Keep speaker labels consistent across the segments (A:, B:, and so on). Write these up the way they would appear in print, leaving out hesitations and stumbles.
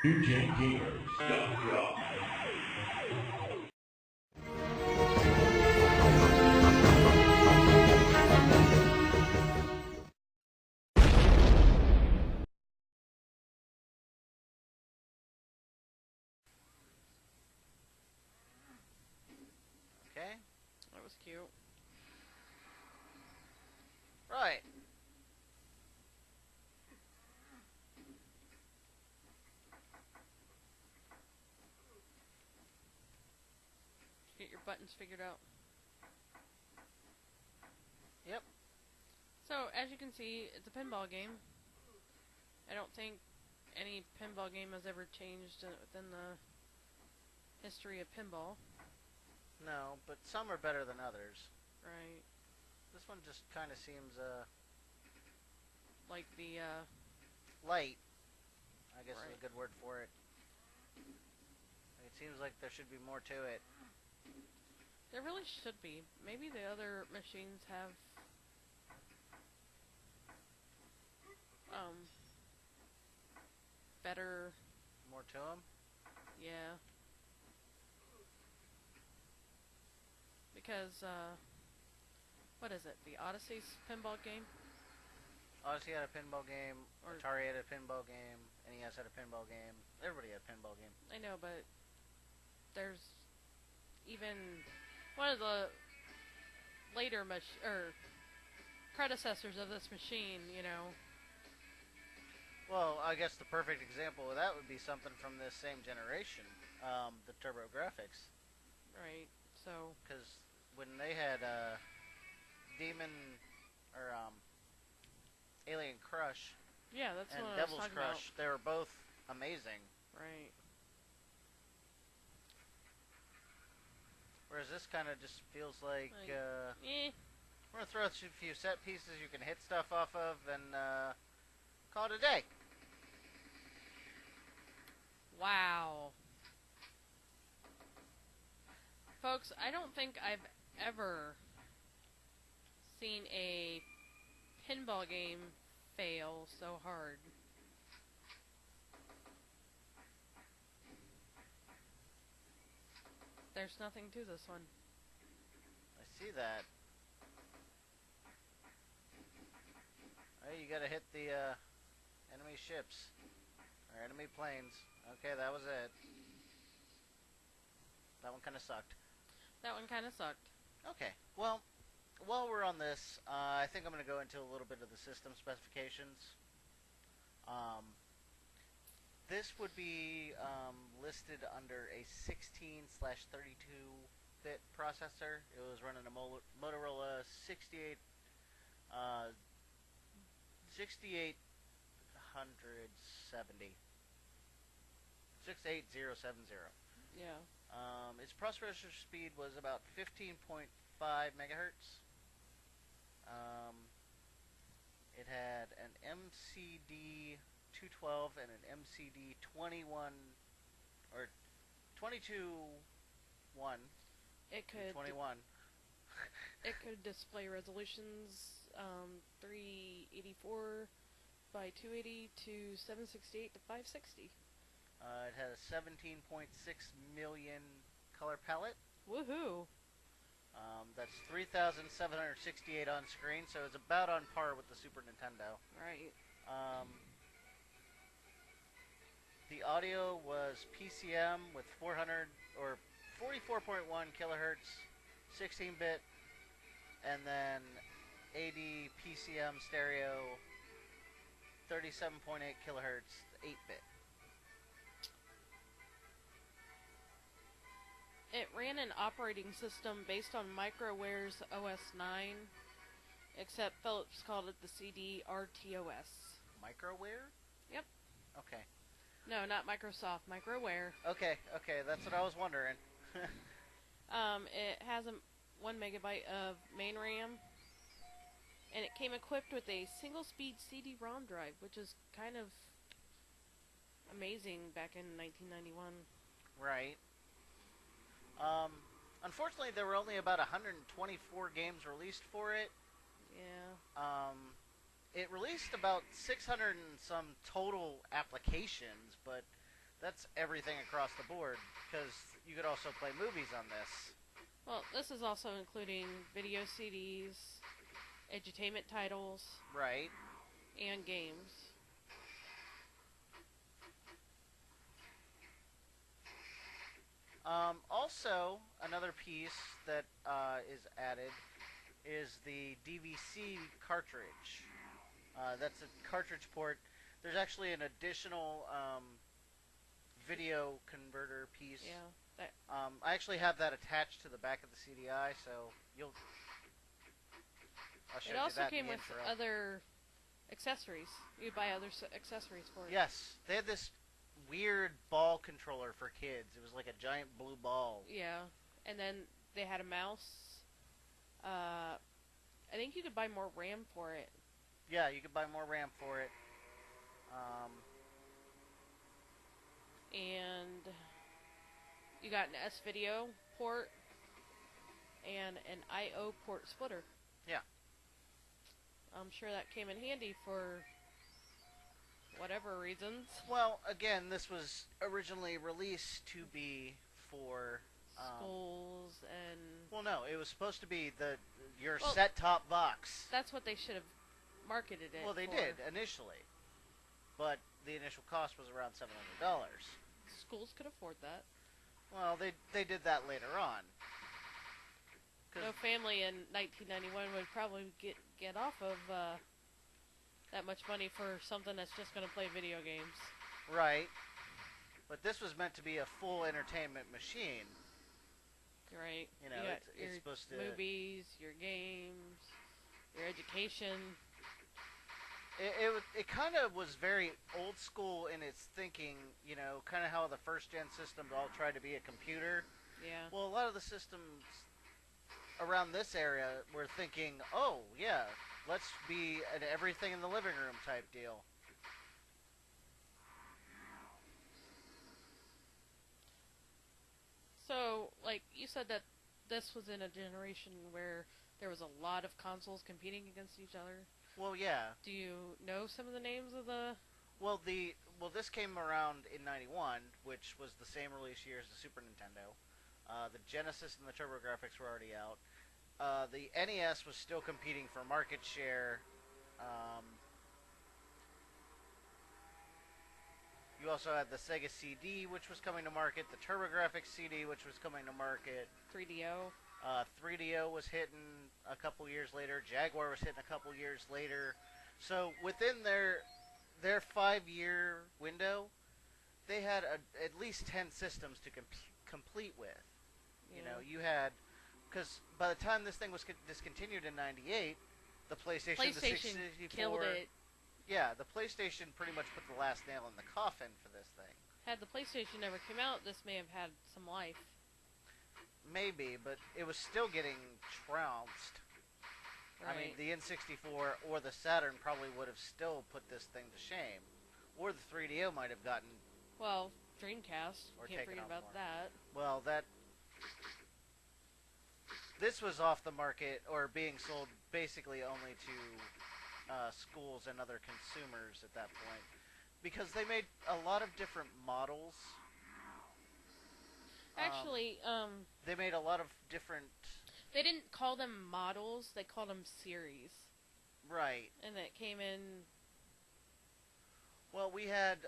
A: NewGenGamers.com.
B: Okay.
C: That was cute.
B: Right.
C: Get your buttons figured out.
B: Yep.
C: So, as you can see, it's a pinball game. I don't think any pinball game has ever changed within the history of pinball.
B: No, but some are better than others.
C: Right.
B: This one just kind of seems,
C: like the,
B: light, I guess
C: right.
B: is a good word for it. It seems like there should be more to it.
C: There really should be. Maybe the other machines have, better...
B: More to them?
C: Yeah. Because, what is it? The Odyssey's pinball game?
B: Odyssey had a pinball game,
C: Or
B: Atari had a pinball game, NES had a pinball game, everybody had a pinball game.
C: I know, but there's even one of the later predecessors of this machine, you know.
B: Well, I guess the perfect example of that would be something from this same generation, the TurboGrafx.
C: Right, so...
B: Because when they had Demon, or Alien Crush,
C: yeah, that's
B: and
C: what
B: Devil's
C: I was talking
B: Crush, they were both amazing.
C: Right.
B: Whereas this kind of just feels like,
C: eh.
B: we're going to throw a few set pieces you can hit stuff off of and call it a day.
C: Wow. Folks, I don't think I've ever seen a pinball game fail so hard. There's nothing to this one.
B: I see that. Hey, you gotta hit the enemy ships. Or enemy planes. Okay, that was it. That one kind of sucked.
C: That one kind of sucked.
B: Okay, well, while we're on this, I think I'm going to go into a little bit of the system specifications. This would be listed under a 16/32-bit processor. It was running a Motorola 6870. 68070.
C: Yeah.
B: Its processor speed was about 15.5 megahertz. It had an MCD 212 and an MCD 21 or 22.1.
C: It could
B: 21.
C: It could display resolutions 384 by 280 to 768 to 560.
B: It had a 17.6 million color palette.
C: Woohoo!
B: That's 3,768 on screen, so it's about on par with the Super Nintendo.
C: Right.
B: The audio was PCM with 400 or 44.1 kilohertz, 16-bit, and then AD PCM stereo, 37.8 kilohertz, 8-bit.
C: It ran an operating system based on Microware's OS 9, except Phillips called it the CD-RTOS.
B: Microware?
C: Yep.
B: Okay.
C: No, not Microsoft, Microware.
B: Okay, that's what I was wondering.
C: It has a 1 megabyte of main RAM, and it came equipped with a single-speed CD-ROM drive, which is kind of amazing back in 1991.
B: Right. Unfortunately, there were only about 124 games released for it.
C: Yeah.
B: It released about 600 and some total applications, but That's everything across the board, because you could also play movies on this.
C: Well, this is also including video CDs, edutainment titles,
B: Right.
C: and games.
B: Also, another piece that is added is the DVC cartridge. That's a cartridge port. There's actually an additional video converter piece.
C: Yeah. That.
B: I actually have that attached to the back of the CD-I, so I'll show
C: It
B: you
C: also
B: that
C: came
B: in the
C: with
B: intro.
C: other accessories. You buy other accessories for it.
B: Yes, they had this weird ball controller for kids. It was like a giant blue ball.
C: Yeah, and then they had a mouse. I think you could buy more RAM for it.
B: Yeah, you could buy more RAM for it.
C: And you got an S-video port and an I/O port splitter.
B: Yeah.
C: I'm sure that came in handy for whatever reasons.
B: Well, again, this was originally released to be for
C: schools and...
B: Well, no, it was supposed to be your
C: Well,
B: set-top box.
C: That's what they should have marketed it
B: Well, they
C: for.
B: did initially, but the initial cost was around $700.
C: Schools could afford that.
B: Well, they did that later on.
C: No family in 1991 would probably get off of that much money for something that's just going to play video games.
B: Right. But this was meant to be a full entertainment machine.
C: Right.
B: You know, it's supposed to...
C: movies, your games, your education.
B: It kind of was very old school in its thinking, you know, kind of how the first-gen systems all tried to be a computer.
C: Yeah.
B: Well, a lot of the systems around this area were thinking, oh, yeah, let's be an everything in the living room type deal.
C: So, like, you said that this was in a generation where there was a lot of consoles competing against each other.
B: Well, yeah.
C: Do you know some of the names of the...
B: Well, this came around in '91, which was the same release year as the Super Nintendo. The Genesis and the TurboGrafx were already out. The NES was still competing for market share. You also had the Sega CD, which was coming to market. The TurboGrafx CD, which was coming to market.
C: 3DO.
B: 3DO was hitting a couple years later. Jaguar was hitting a couple years later. So within their 5-year window, they had at least 10 systems to complete with.
C: Yeah.
B: You know, you had... Because by the time this thing was discontinued in '98, the PlayStation, the 64...
C: killed it.
B: Yeah, the PlayStation pretty much put the last nail in the coffin for this thing.
C: Had the PlayStation never come out, this may have had some life.
B: Maybe, but it was still getting trounced.
C: Right.
B: I mean, the N64 or the Saturn probably would have still put this thing to shame. Or the 3DO might have gotten...
C: Well, Dreamcast.
B: Or
C: Can't
B: taken
C: forget
B: off
C: about
B: more.
C: that.
B: Well, this was off the market, or being sold basically only to schools and other consumers at that point. Because they made a lot of different models.
C: Actually,
B: they made a lot of different...
C: They didn't call them models, they called them series.
B: Right.
C: And that came in...
B: Well, we had,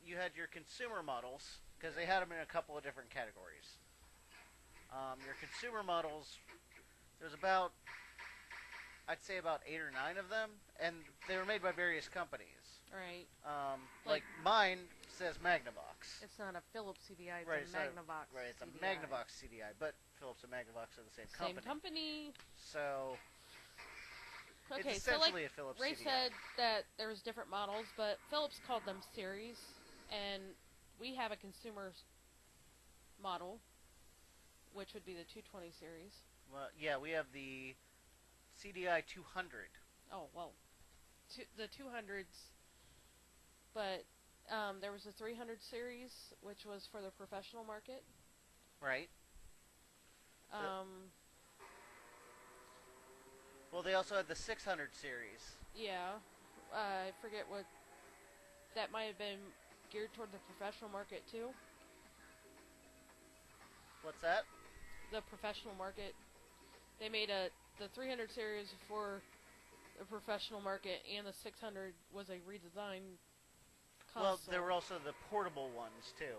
B: you had your consumer models, because they had them in a couple of different categories. Your consumer models, there's about, I'd say about 8 or 9 of them, and they were made by various companies.
C: Right.
B: Like mine says Magnavox.
C: It's not a Phillips CD-I, it's
B: Right,
C: a Magnavox
B: Right, it's a
C: CD-I.
B: Magnavox CD-I, but Phillips and Magnavox are the same company.
C: Same company.
B: So,
C: Okay,
B: it's
C: so like
B: essentially a Phillips
C: Ray
B: CD-I.
C: said that there was different models, but Phillips called them series, and we have a consumer model, which would be the 220 series.
B: Well, yeah, we have the CDI 200.
C: Oh, well, the 200s, but there was a 300 series, which was for the professional market.
B: Right. Well, they also had the 600 series.
C: Yeah, I forget what, that might have been geared toward the professional market too.
B: What's that?
C: The professional market. They made the 300 series for the professional market, and the 600 was a redesigned console.
B: Well, there were also the portable ones too.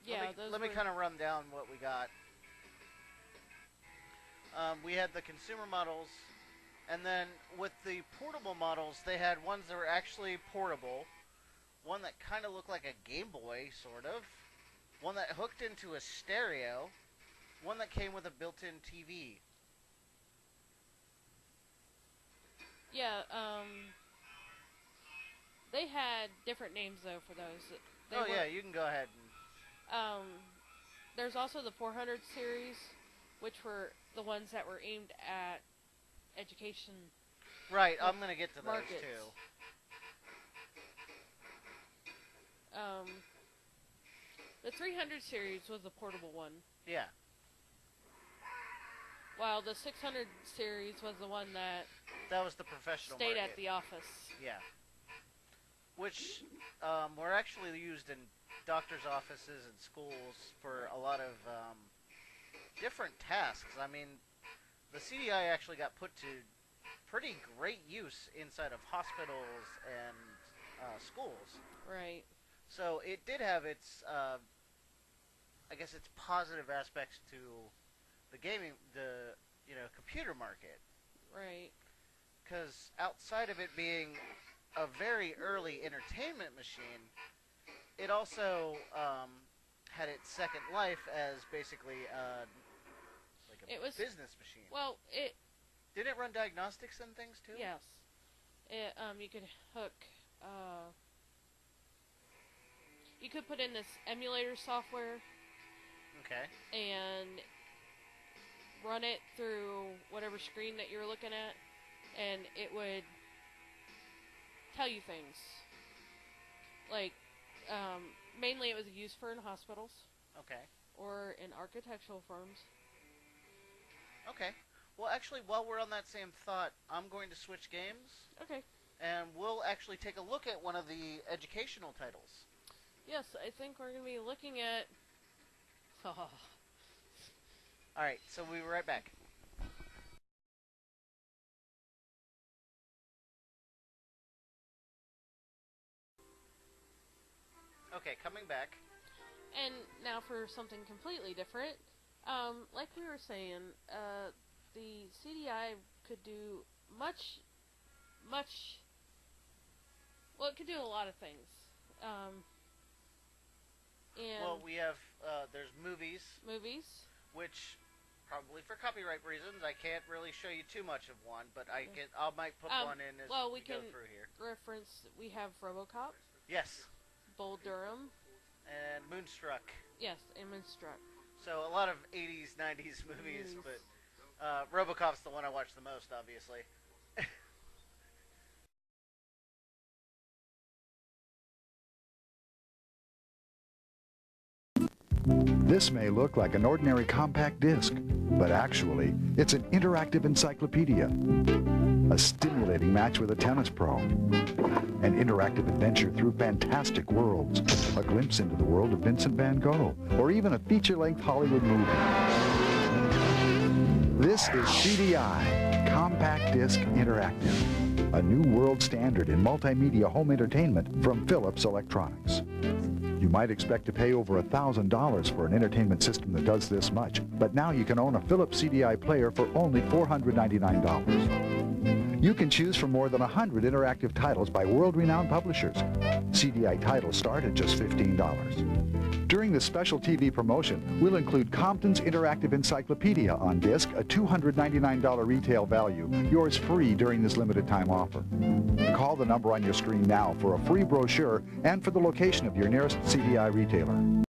C: Yeah,
B: let me kind of run down what we got. We had the consumer models, and then with the portable models, they had ones that were actually portable, one that kind of looked like a Game Boy, sort of, one that hooked into a stereo, one that came with a built-in TV.
C: Yeah, they had different names though for those.
B: Yeah, you can go ahead.
C: There's also the 400 series, which were the ones that were aimed at education.
B: Right, I'm going to get to
C: markets.
B: those too.
C: The 300 series was the portable one.
B: Yeah.
C: While the 600 series was the one that
B: was the professional
C: stayed
B: market.
C: at the office.
B: Yeah. Which were actually used in doctors' offices and schools for a lot of different tasks. I mean, the CD-I actually got put to pretty great use inside of hospitals and schools.
C: Right.
B: So it did have its, I guess, its positive aspects to the gaming, the computer market.
C: Right.
B: Because outside of it being a very early entertainment machine, it also had its second life as basically like a business machine.
C: Well,
B: did it run diagnostics and things too?
C: Yes. You could hook. You could put in this emulator software.
B: Okay.
C: And run it through whatever screen that you're looking at, and it would tell you things. Like, mainly it was used for in hospitals.
B: Okay.
C: Or in architectural firms.
B: Okay. Well, actually, while we're on that same thought, I'm going to switch games.
C: Okay.
B: And we'll actually take a look at one of the educational titles.
C: Yes, I think we're going to be looking at... Oh.
B: Alright, so we'll be right back. Okay, coming back.
C: And now for something completely different. Like we were saying, the CD-I could do much... Well, it could do a lot of things.
B: Well, we have, there's movies.
C: Movies.
B: Which, probably for copyright reasons, I can't really show you too much of one, but I might put one in as we go through here.
C: Reference, we have RoboCop.
B: Yes.
C: Bull Durham.
B: And Moonstruck.
C: Yes, and Moonstruck.
B: So a lot of 80s, 90s movies, but RoboCop's the one I watch the most, obviously.
A: This may look like an ordinary compact disc, but actually, it's an interactive encyclopedia. A stimulating match with a tennis pro. An interactive adventure through fantastic worlds. A glimpse into the world of Vincent van Gogh, or even a feature-length Hollywood movie. This is CD-I, Compact Disc Interactive, a new world standard in multimedia home entertainment from Phillips Electronics. You might expect to pay over $1,000 for an entertainment system that does this much, but now you can own a Phillips CD-I player for only $499. You can choose from more than 100 interactive titles by world-renowned publishers. CD-I titles start at just $15. During this special TV promotion, we'll include Compton's Interactive Encyclopedia on disc, a $299 retail value, yours free during this limited time offer. Call the number on your screen now for a free brochure and for the location of your nearest CD-I retailer.